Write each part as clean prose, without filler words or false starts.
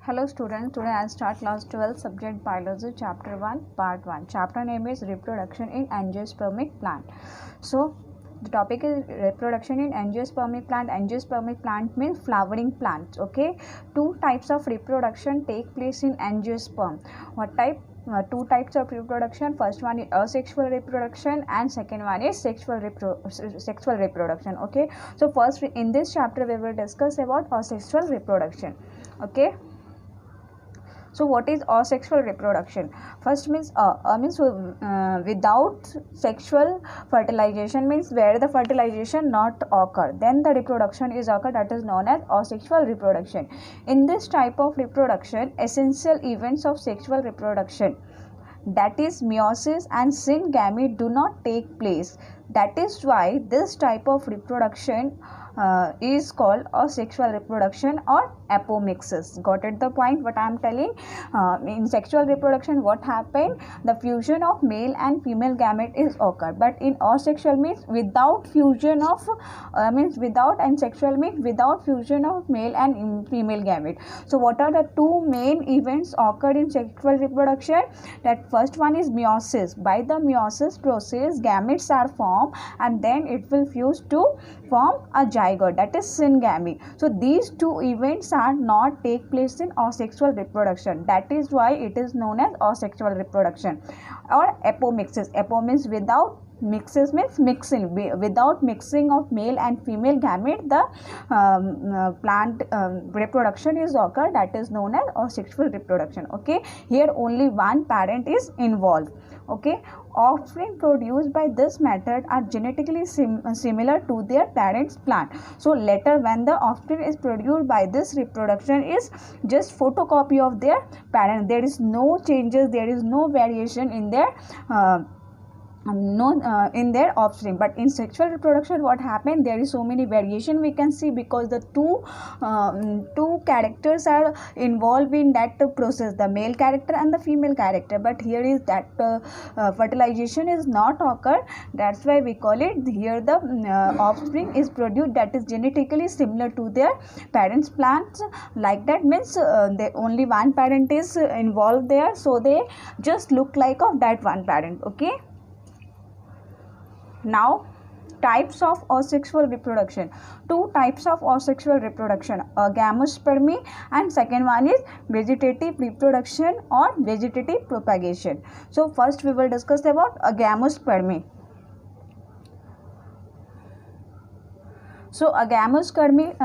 Hello students, today I start class 12 subject biology chapter 1 part 1. Chapter name is reproduction in angiospermic plant. So the topic is reproduction in angiospermic plant. Angiospermic plant means flowering plants. Okay, two types of reproduction take place in angiosperm. What type? Two types of reproduction. First one is asexual reproduction and second one is sexual reproduction. Okay, so first in this chapter we will discuss about asexual reproduction. Okay, so what is asexual reproduction? First means without sexual fertilization, means where the fertilization not occur, then the reproduction is occur, that is known as asexual reproduction. In this type of reproduction, essential events of sexual reproduction, that is meiosis and syngamy, do not take place. That is why this type of reproduction is called asexual reproduction or apomixis. Got it the point what I am telling? In sexual reproduction what happened, the fusion of male and female gamete is occur, but in asexual means without fusion of without, and sexual means without fusion of male and female gamete. So what are the two main events occurred in sexual reproduction? That first one is meiosis. By the meiosis process, gametes are formed and then it will fuse to form a zygote, that is syngamy. So these two events are not take place in asexual reproduction. That is why it is known as asexual reproduction or apomixis. Apo means without, mixes means mixing. Without mixing of male and female gamete, the plant reproduction is occurred, that is known as asexual reproduction. Okay, here only one parent is involved. Okay, offspring produced by this method are genetically similar to their parent's plant. So later when the offspring is produced by this reproduction is just photocopy of their parent. There is no changes, there is no variation in their in their offspring. But in sexual reproduction what happened, there is so many variation we can see, because the two characters are involved in that process, the male character and the female character. But here is that fertilization is not occur, that's why we call it here the offspring is produced that is genetically similar to their parents' plants. Like that means they only one parent is involved there, so they just look like of that one parent. Okay, now types of asexual reproduction. Two types of asexual reproduction, gamospermy and second one is vegetative reproduction or vegetative propagation. So first we will discuss about gamospermy. So agamospermy,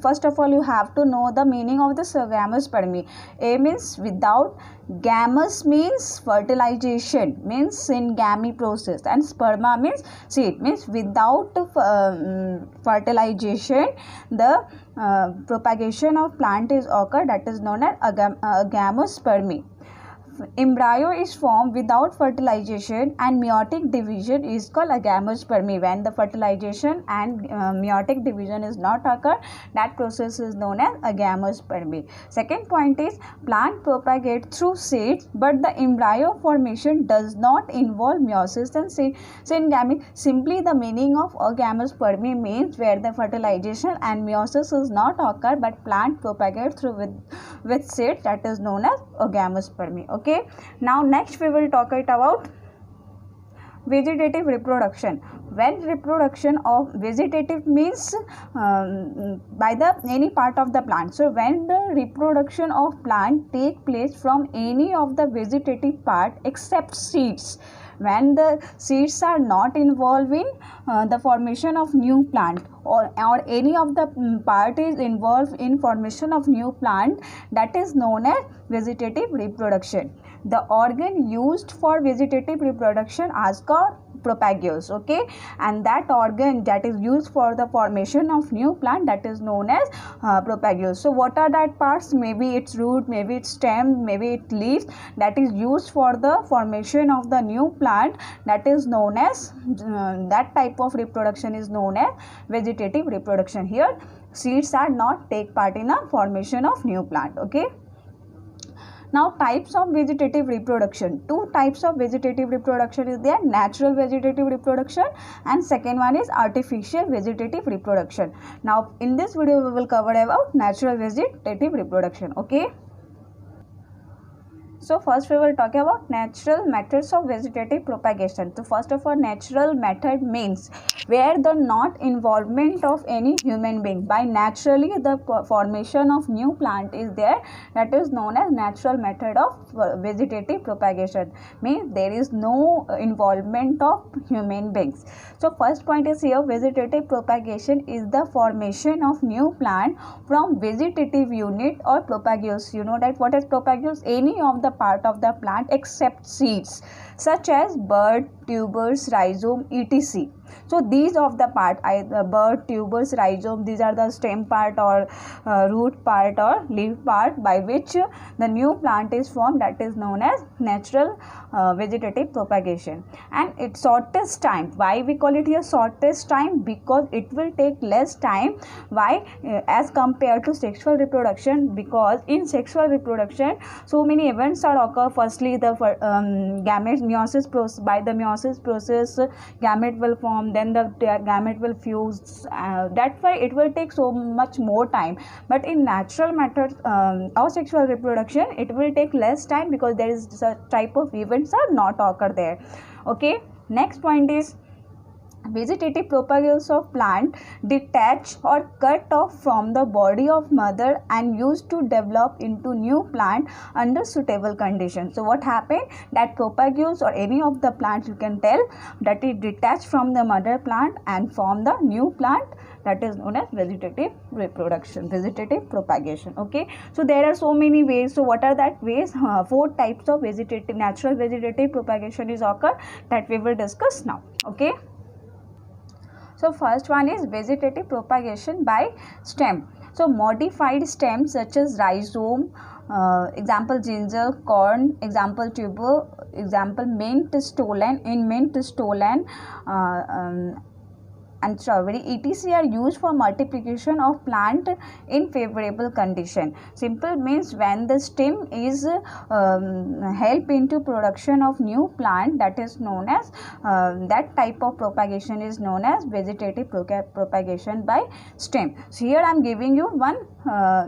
first of all you have to know the meaning of this agamospermy. A means without, gamous means fertilization, means syngamy process, and sperma means seed, means without fertilization the propagation of plant is occur, that is known as agamospermy. Embryo is formed without fertilization and meiotic division is called agamospermy. When the fertilization and meiotic division is not occur, that process is known as agamospermy. Second point is plant propagate through seeds, but the embryo formation does not involve meiosis and syngamy. Simply the meaning of agamospermy means where the fertilization and meiosis is not occur, but plant propagate through with seeds, that is known as agamospermy. Okay, now next we will talk about vegetative reproduction. When reproduction of vegetative means by the any part of the plant. So when the reproduction of plant take place from any of the vegetative part except seeds, when the seeds are not involved in the formation of new plant, or any of the part is involved in formation of new plant, that is known as vegetative reproduction. The organ used for vegetative reproduction is called propagules. Okay, and that organ that is used for the formation of new plant, that is known as propagules. So what are that parts? Maybe its root, maybe its stem, maybe its leaves, that is used for the formation of the new plant, that is known as that type of reproduction is known as vegetative reproduction. Here seeds are not take part in a formation of new plant. Okay, now types of vegetative reproduction. Two types of vegetative reproduction is there, natural vegetative reproduction and second one is artificial vegetative reproduction. Now in this video we will cover about natural vegetative reproduction. Okay. So first we will talk about natural methods of vegetative propagation. So first of all, natural method means where the not involvement of any human being. By naturally the formation of new plant is there, that is known as natural method of vegetative propagation. Means there is no involvement of human beings. So first point is here, vegetative propagation is the formation of new plant from vegetative unit or propagules. You know that what is propagules? Any of the part of the plant except seeds, such as bud, tubers, rhizome, etc. So these of the part, bud, tubers, rhizome, these are the stem part or root part or leaf part by which the new plant is formed, that is known as natural vegetative propagation. And its shortest time, why we call it here shortest time? Because it will take less time. Why? As compared to sexual reproduction, because in sexual reproduction so many events are occur. Firstly, the gamete meiosis process, by the meiosis process gamete will form, then the gamete will fuse, that's why it will take so much more time. But in natural method of sexual reproduction, it will take less time because there is such type of events are not occur there. Okay, next point is vegetative propagules of plant detach or cut off from the body of mother and used to develop into new plant under suitable conditions. So what happened, that propagules or any of the plants, you can tell that it detach from the mother plant and form the new plant, that is known as vegetative reproduction, vegetative propagation. Okay, so there are so many ways. So what are that ways? 4 types of vegetative, natural vegetative propagation is occur, that we will discuss now. Okay, so first one is vegetative propagation by stem. So modified stems such as rhizome, example ginger, corn, example tuber, example mint, stolon, in mint, stolon, and strawberry etc. are used for multiplication of plant in favorable condition. Simple means when the stem is help into production of new plant, that is known as that type of propagation is known as vegetative propagation by stem. So here I am giving you one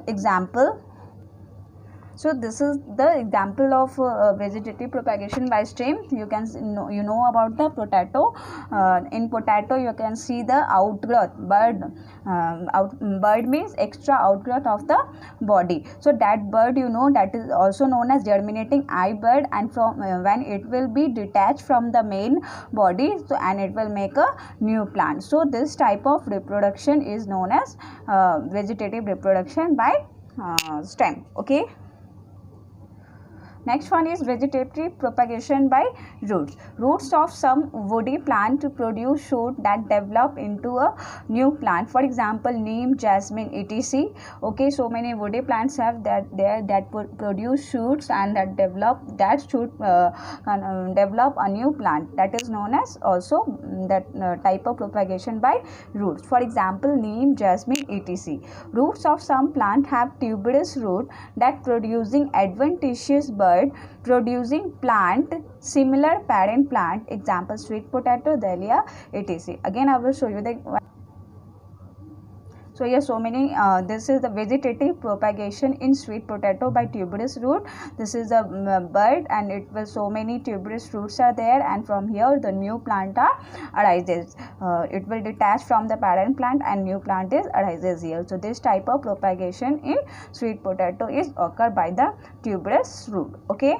example. So this is the example of vegetative propagation by stem. You can you know about the potato. In potato you can see the outgrowth, bud. Bud means extra outgrowth of the body. So that bud, you know, that is also known as germinating eye bud, and from when it will be detached from the main body, so and it will make a new plant. So this type of reproduction is known as vegetative reproduction by stem. Okay. Next one is vegetative propagation by roots. Roots of some woody plant to produce shoot that develop into a new plant. For example, neem, jasmine, etc. Okay, so many woody plants have that produce shoots and that develop that shoot develop a new plant. That is known as also that type of propagation by roots. For example, neem, jasmine, etc. Roots of some plant have tuberous root that producing adventitious bud producing plant similar parent plant, example sweet potato, dahlia, etc. Again I will show you the. So here so many this is the vegetative propagation in sweet potato by tuberous root. This is a bud and it will so many tuberous roots are there, and from here the new plant arises. It will detach from the parent plant and new plant is arises here. So this type of propagation in sweet potato is occur by the tuberous root. Okay.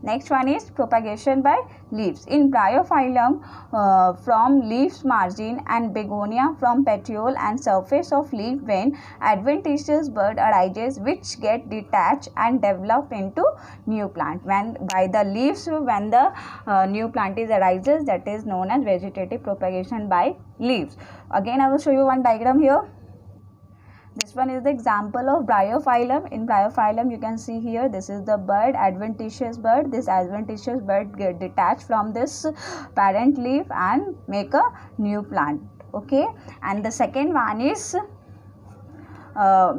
Next one is propagation by leaves. In Bryophyllum from leaves margin and Begonia from petiole and surface of leaf vein, adventitious bud arises which get detached and develop into new plant. When by the leaves, when the new plant is arises, that is known as vegetative propagation by leaves. Again I will show you one diagram here. This one is the example of Bryophyllum. In Bryophyllum, you can see here, this is the bud, adventitious bud. This adventitious bud get detached from this parent leaf and make a new plant. Okay, and the second one is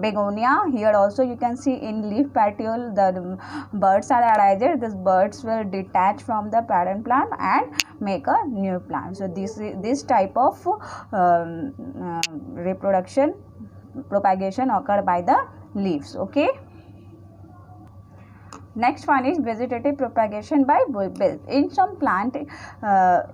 Begonia. Here also you can see in leaf petiole the buds are arises. These buds will detach from the parent plant and make a new plant. So this type of reproduction propagation occur by the leaves. Okay. Next one is vegetative propagation by bulbils. In some plant,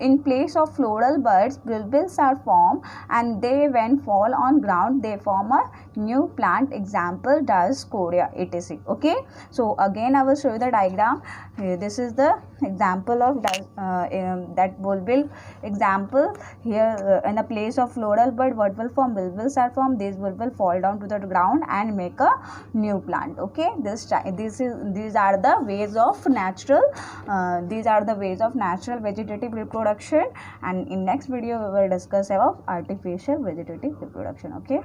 in place of floral buds, bulbils are formed, and they, when fall on ground, they form a new plant. Example, Dioscorea etc. Okay. So again, I will show you the diagram. This is the example of that bulbil example. Here, in the place of floral bud, what will form? Bulbils are formed. These bulbils fall down to the ground and make a new plant. Okay. These are the ways of natural vegetative reproduction, and in next video we will discuss about artificial vegetative reproduction. Okay.